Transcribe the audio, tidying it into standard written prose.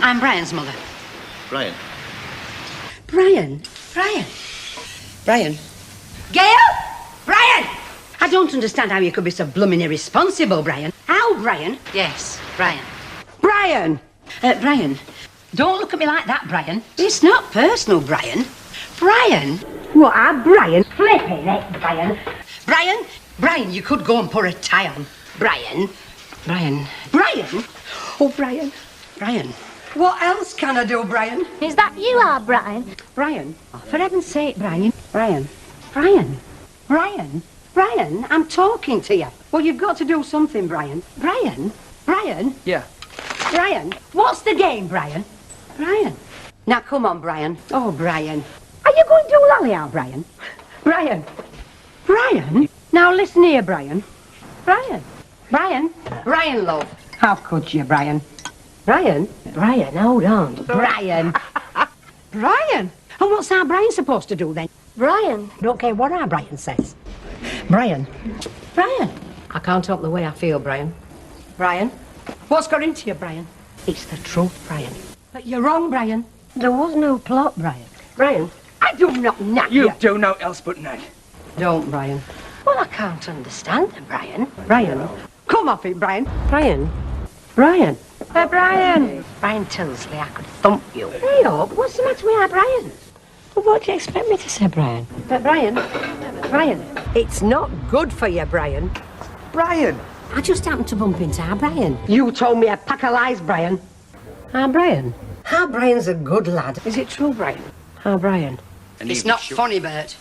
I'm Brian's mother. Brian. Brian? Brian? Brian? Gail? Brian! I don't understand how you could be so blooming irresponsible, Brian. How, Brian? Yes, Brian. Brian! Brian, don't look at me like that, Brian. It's not personal, Brian. Brian? What are Brian? Flipping it, Brian. Brian? Brian, you could go and put a tie on. Brian? Brian. Brian? Oh, Brian. Brian. What else can I do, Brian? Is that you are, Brian? Brian? Oh, for heaven's sake, Brian. Brian. Brian. Brian. Brian, I'm talking to you. Well, you've got to do something, Brian. Brian? Brian? Yeah. Brian, what's the game, Brian? Brian. Now, come on, Brian. Oh, Brian. Are you going to do lolly out, Brian? Brian. Brian? Now, listen here, Brian. Brian. Brian. Brian, love. How could you, Brian? Brian? Brian, hold on. Brian. Brian? And what's our Brian supposed to do, then? Brian. Don't care what our Brian says. Brian. Brian. I can't help the way I feel, Brian. Brian. What's got into you, Brian? It's the truth, Brian. But you're wrong, Brian. There was no plot, Brian. Brian, I do not nag you. You do no else but nag. Don't, Brian. Well, I can't understand them, Brian. Brian. Come off it, Brian. Brian. Brian. Brian. Brian Tilsley, I could thump you. Hey, up. What's the matter with our Brian? Well, what do you expect me to say, Brian? Brian. Brian. It's not good for you, Brian. Brian. I just happened to bump into our Brian. You told me a pack of lies, Brian. Our Brian? Our Brian's a good lad. Is it true, Brian? Our Brian. It's not funny, Bert.